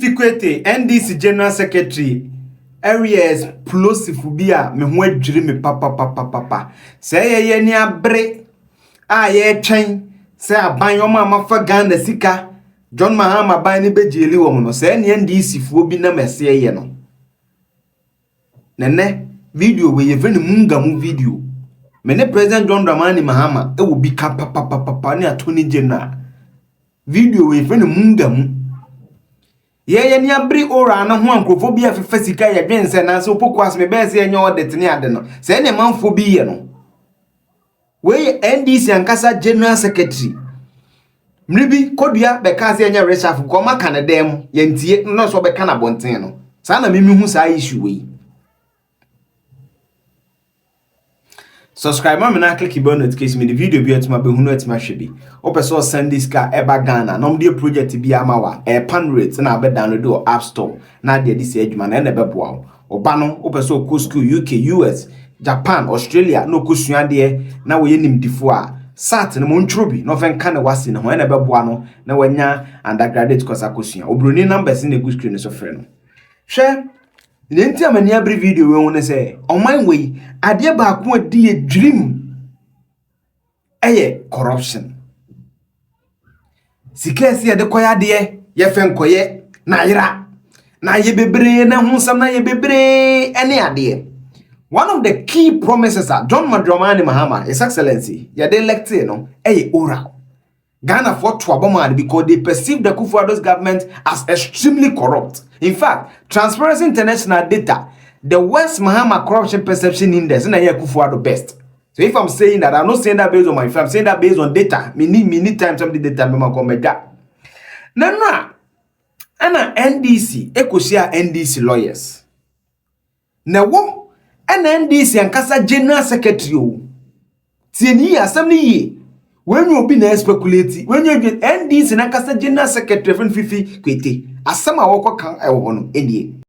Fifi Kwetey, NDC General Secretary, area explosive bia me ho adwiri me papa. Say ye ni abre a ye twen say aban yo ma mafa Ghana sika John Mahama ban ni bejeli wo no say ne NDC fuo bi na mese ye no. Nene video we ye veni mungamu video. Mene President John Dramani Mahama e wo bi ka papa ni attorney general. Video we veni mungamu. Ye ni abri ora na ho ankrofo bi afefa sika ye dwense na so pokwas me be se enye audit ne ade no se ne manfo bi ye no we NDC ankasa General Secretary mribi kodua be ka se enye reshafu ko maka ne dem ye ntie no so be ka na bonten no sa na mimi hu sa issue we. Subscribe me na click the bell notification me the video bi atuma be hunu atuma hwebi opeso send this car eba Ghana no de project bi amawa pan rate na be download o App Store na de this adwuma na be boa oba no opeso ko school UK US Japan Australia no ko sua de na wo yenim difo a sat no montro bi no fen kan wase no na be boa no na wanya undergraduate course akosua obroni numbers na go screen so frɛ no hwɛ Nenti amani abri video we won say oman we ade ba ko adi e dream corruption sikesi ade koya de ye fen koye na yira na ye bebre na hunsam na ye bebre ene ade. One of the key promises that John Dramani Mahama, His Excellency, ye de elected no oral Ghana for Twabomad because they perceive the Kufuor's government as extremely corrupt. In fact, Transparency International data, the worst Mahama corruption perception index, and I hear Kufuor best. So if I'm saying that, I'm not saying that based on my I'm saying that based on data. Me need time some data me come back. Now, ana NDC, ekosia NDC lawyers. Now, an NDC and Kasa General Secretary. Tieni assembly ye. When you be na speculate, when you get NDC na Kasa General Secretary Fifi Kwetey, asama wako kan e wo no enie.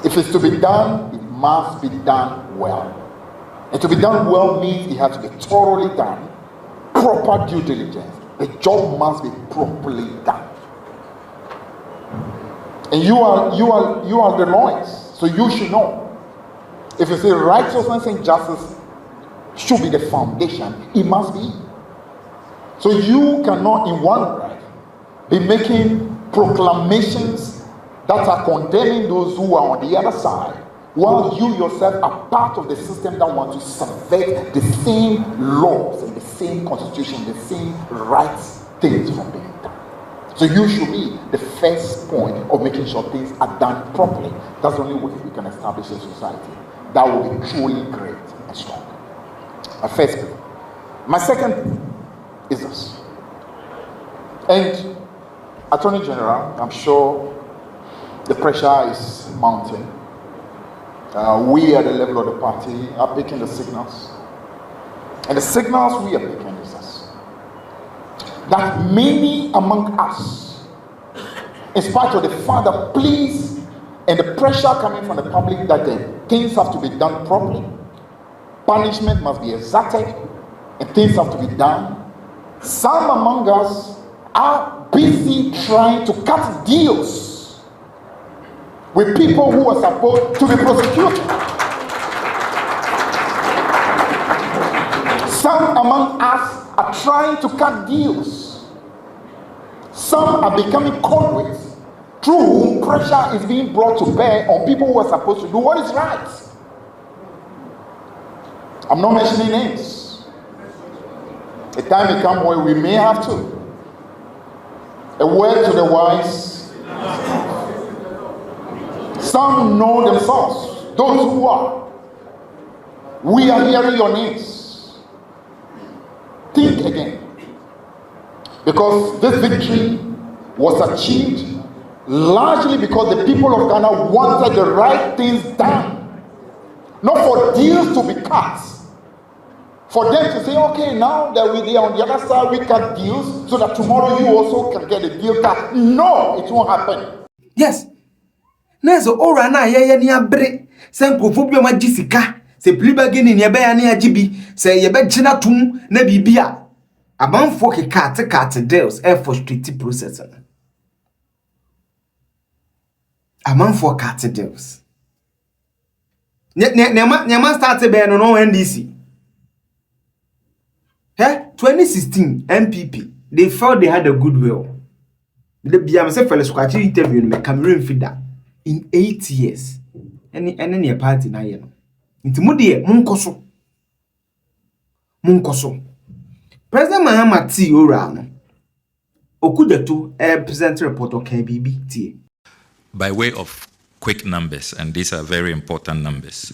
If it's to be done, it must be done well. And to be done well means it has to be thoroughly done, proper due diligence. The job must be properly done. And you are the lawyers, so you should know. If you say righteousness and justice should be the foundation, it must be. So you cannot in one breath be making proclamations that are condemning those who are on the other side, while you yourself are part of the system that wants to subvert the same laws and the same constitution, the same rights things from being done. So you should be the first point of making sure things are done properly. That's the only way we can establish a society that will be truly great and strong. My first point. My second point is this. And Attorney General, I'm sure the pressure is mounting. We at the level of the party are picking the signals. And the signals we are picking is this. That many among us, in spite of the further pleas and the pressure coming from the public that things have to be done properly, punishment must be exacted, and things have to be done, some among us are busy trying to cut deals with people who are supposed to be prosecuted. Some among us are trying to cut deals. Some are becoming conduits through whom pressure is being brought to bear on people who are supposed to do what is right. I'm not mentioning names. A time may come where we may have to. A word to the wise. Some know themselves. Those who are. We are hearing your names. Think again. Because this victory was achieved largely because the people of Ghana wanted the right things done. Not for deals to be cut. For them to say, okay, now that we're on the other side, we cut deals so that tomorrow you also can get a deal cut. No, it won't happen. Yes. Nezo ora na ye ni abre. Se nkofo ma gisika. Se pliba gini ni ebe ya ni ajibi. Se yebe gina tum na bibia. Amanfo ke cut deals e frustrated process. man for cat deals. Nyama started by no NDC. 2016 NPP, they felt they had a goodwill. The BMC fellow scratch interview in Cameroon Fida in 8 years. Any a party na yeno. Inti mudie munkoso. President Mahama T ora no. Okudeto present report of KBB T. By way of quick numbers, and these are very important numbers,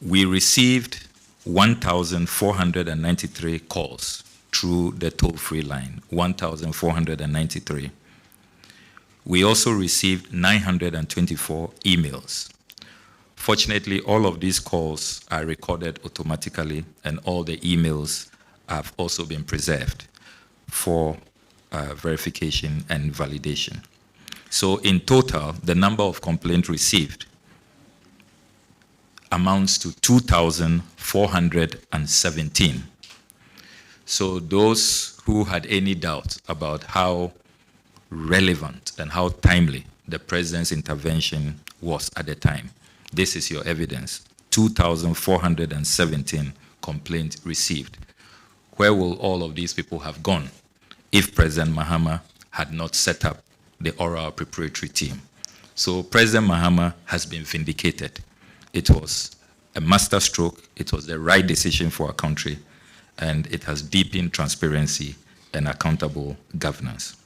we received 1,493 calls through the toll-free line, 1,493. We also received 924 emails. Fortunately, all of these calls are recorded automatically, and all the emails have also been preserved for verification and validation. So in total, the number of complaints received amounts to 2,417. So those who had any doubt about how relevant and how timely the president's intervention was at the time, this is your evidence. 2,417 complaints received. Where will all of these people have gone if President Mahama had not set up the oral preparatory team? So President Mahama has been vindicated. It was a masterstroke. It was the right decision for our country, and it has deepened transparency and accountable governance.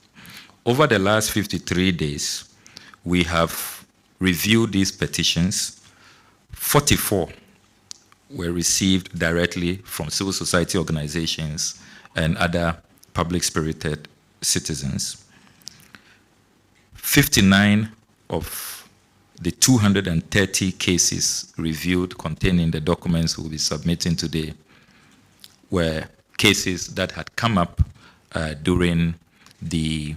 Over the last 53 days, we have reviewed these petitions. 44 were received directly from civil society organizations and other public-spirited citizens. 59 of the 230 cases reviewed containing the documents we'll be submitting today were cases that had come up during the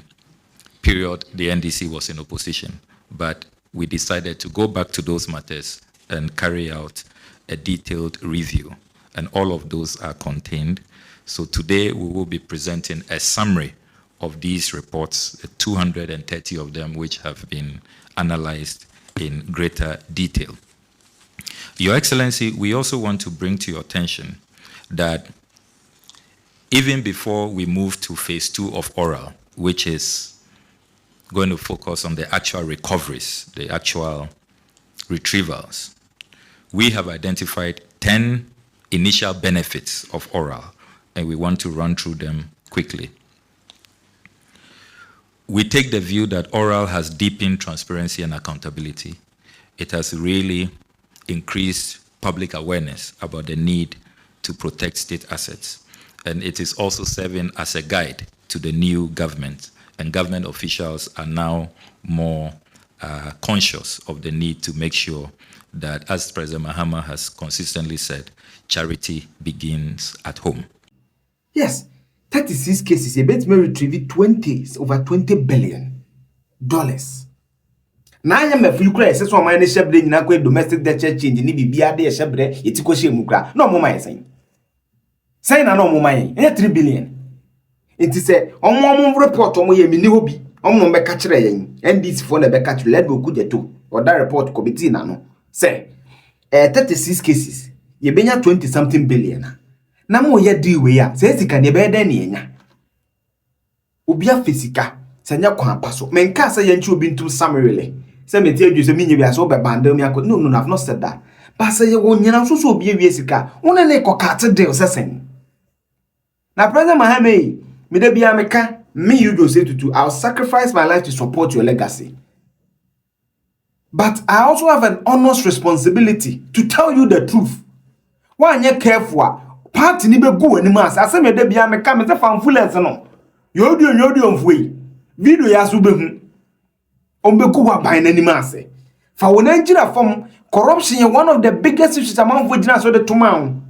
period the NDC was in opposition. But we decided to go back to those matters and carry out a detailed review. And all of those are contained. So today we will be presenting a summary of these reports, 230 of them, which have been analyzed in greater detail. Your Excellency, we also want to bring to your attention that even before we move to phase 2 of oral, which is going to focus on the actual recoveries, the actual retrievals, we have identified 10 initial benefits of oral, and we want to run through them quickly. We take the view that oral has deepened transparency and accountability. It has really increased public awareness about the need to protect state assets. And it is also serving as a guide to the new government. And government officials are now more conscious of the need to make sure that, as President Mahama has consistently said, charity begins at home. Yes, 36 cases, a bet may retrieve over $20 billion. Now I am a few crazy, so my nation bring domestic debt change in the BBA, Shabre, Itikoshi Mukra. No more my saying. Saying no more money, 3 billion. It is a on report on my mini hobby, on no catching, and this for the catch let go good to, or that report could be no. Say, 36 cases, ye been 20 something billion. Na mo ye di we ya se sika ne be den nya obi afisika se nya kwa paso menka se ye nchi obi ntum samerele se meti adwu se minye bia so be bandam mi akọ no I've not said that but se ye wonyina so so obi awie sika wona ne kokate deal sesen na President Mahama me da bia meka me you do say to I'll sacrifice my life to support your legacy, but I also have an honest responsibility to tell you the truth. Why you careful party ni be go ani mas asem e da bia me ka me se fanfulence no yodio mfui video ya so be hu on be go wa ban na ni mas fa wona ngira fam corruption is one of the biggest issues among villagers so the town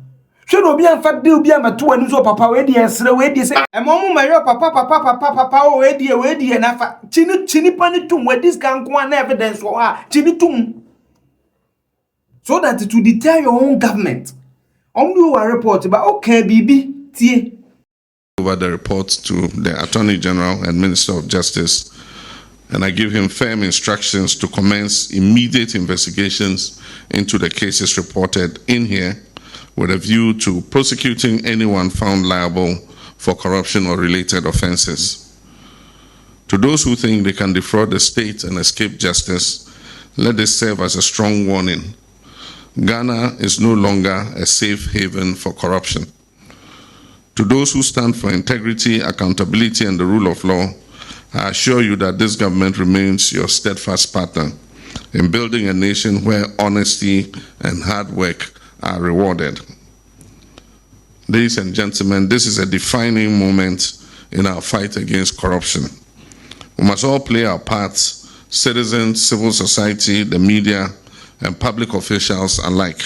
hwe no obi anfa de obi amato ani so papa we de esre we de se e mo mu mayo papa o we de na fa chini pani tum we this can go an evidence for chini tum so that to deter your own government. Do a report about okay, BB. Over the report to the Attorney General and Minister of Justice and I give him firm instructions to commence immediate investigations into the cases reported in here with a view to prosecuting anyone found liable for corruption or related offenses. To those who think they can defraud the state and escape justice, let this serve as a strong warning. Ghana is no longer a safe haven for corruption. To those who stand for integrity, accountability, and the rule of law, I assure you that this government remains your steadfast partner in building a nation where honesty and hard work are rewarded. Ladies and gentlemen, this is a defining moment in our fight against corruption. We must all play our parts, citizens, civil society, the media, and public officials alike.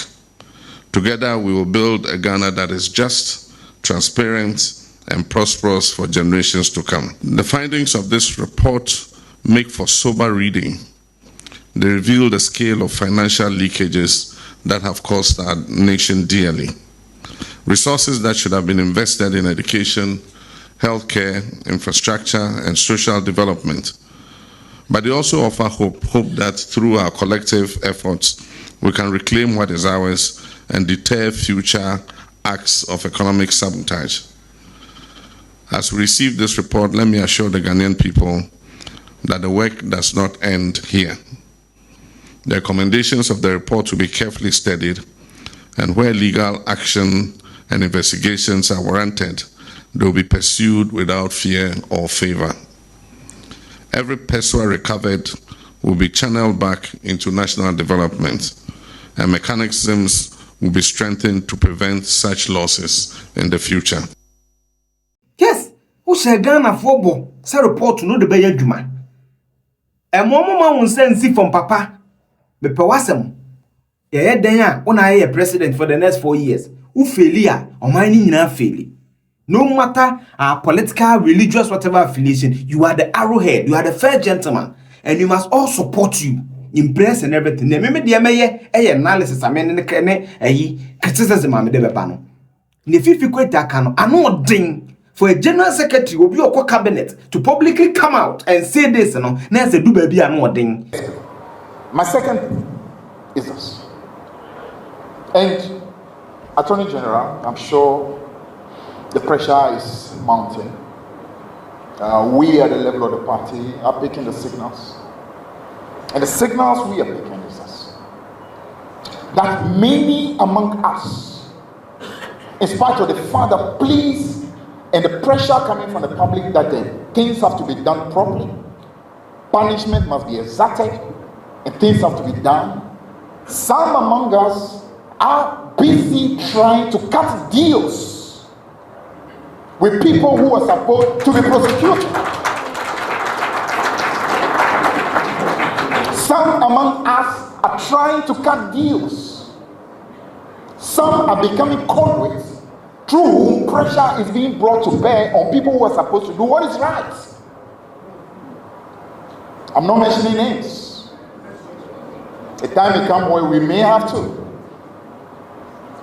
Together, we will build a Ghana that is just, transparent, and prosperous for generations to come. The findings of this report make for sober reading. They reveal the scale of financial leakages that have cost our nation dearly. Resources that should have been invested in education, healthcare, infrastructure, and social development. But they also offer hope that through our collective efforts, we can reclaim what is ours and deter future acts of economic sabotage. As we receive this report, let me assure the Ghanaian people that the work does not end here. The recommendations of the report will be carefully studied, and where legal action and investigations are warranted, they will be pursued without fear or favor. Every peso recovered will be channeled back into national development, and mechanisms will be strengthened to prevent such losses in the future. Yes, who shall Ghana for bo? Say report to no the Bayer Juma. A mama won't send see from Papa. Me pewasem. Ye denya una ye president for the next 4 years. Who failure or mining in failure. No matter our political, religious, whatever affiliation, you are the arrowhead, you are the fair gentleman, and we must all support you in prayers and everything. Maybe the analysis, I mean, criticism, I'm the bano. The Fifi Kwetey can ano ding for a general secretary will be your cabinet to publicly come out and say this, you know, never do baby ano ding. My second is this. And Attorney General, I'm sure the pressure is mounting. We at the level of the party are picking the signals. And the signals we are picking is this. That many among us, in spite of the father pleas and the pressure coming from the public that the things have to be done properly, punishment must be exacted, and things have to be done. Some among us are busy trying to cut deals with people who are supposed to be prosecuted. Some among us are trying to cut deals. Some are becoming conduits through whom pressure is being brought to bear on people who are supposed to do what is right. I'm not mentioning names. A time may come where we may have to.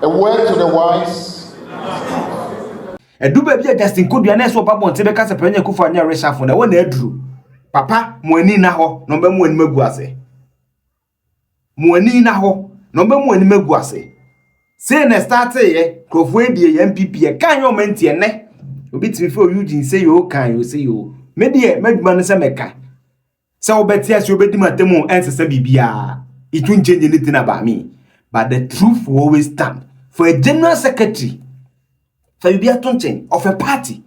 A word to the wise. A do baby Justin could be an answer about Tibeka Sapanya Kufanya reshuffle. The one that drew. Papa, Muenina ho, number one meguase. Muenina ho, number one meguase. Say na start say, Crofwe the NPP, a can you maintain ne? A bit before Eugene say you can you say you. Media, Medman Sameka. So bet yes, you bet him at the moon answer Bibia. It won't change anything about me. But the truth will always stand. For a general secretary, for you be a tonchen of a party,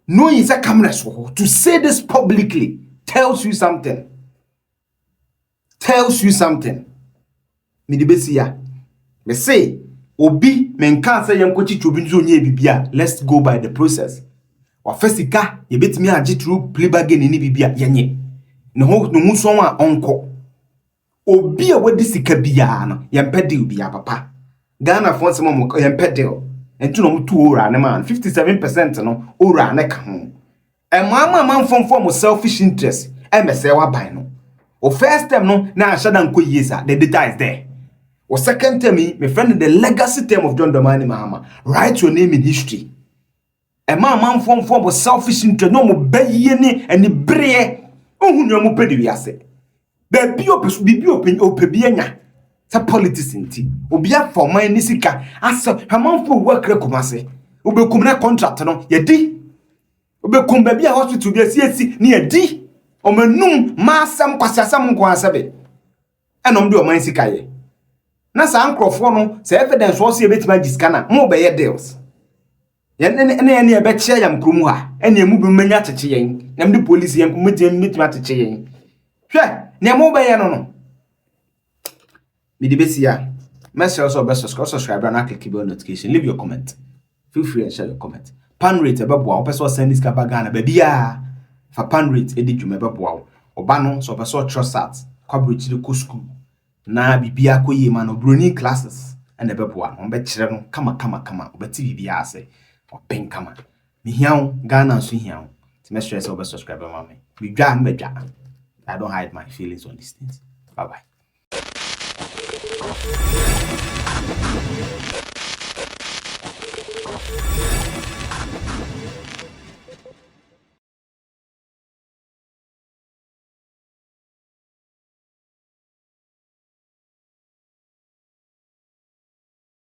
knowing is a camera to say this publicly tells you something. Tells you something. Me the besia. Me say, Obi men can't say young coach to be bibia. Let's go by the process. Wa fesika, ye bit me a jitru play bargain in bibia yenye. No musoma onko. Obi a wedi sika biya no yempede obi a papa Ghana for some mo yempede ento no mutu ora ne man 57% no ora ne ka ho e man from selfish interest e mese wa ban no o first term no na ashada nko yesa the data is there o second term me friend the legacy term of John Dramani Mahama write your name in history e man from selfish interest no mo baye ni eni breye ohun yo mo pedi wiase ba bi opesu bibi opebianya sa politics nti obi aforman ni sika asa hamanfo work kumase obekum na contract no yedi obekum ba bi a hospital bi asiesi ni yedi omanum masam kwasiasam nko asabe enom de oman sika ye na sa ankrofo no sa evidence wo se ebetima gisika na mo be ye deals ye ne ebe chia yam kromu ha ene emu bi manya cheche yen nam de police yen metima cheche yen hwe ne mo be ye no me de besia message also best subscribe and click the notification, leave your comment, feel free and share your comment. Pan rate ebeboa opeso send this kabagana bebia for pan rate edi dwuma ebeboa oba no so opeso trust at kwabrechi de school na bibia koyi ma no broni classes and ebeboa on be kire no kama obeti bibia ase open kama me hiawo Ghana so hiawo to make sure say subscribe ma me we dwa mbedwa. I don't hide my feelings on these things. Bye bye.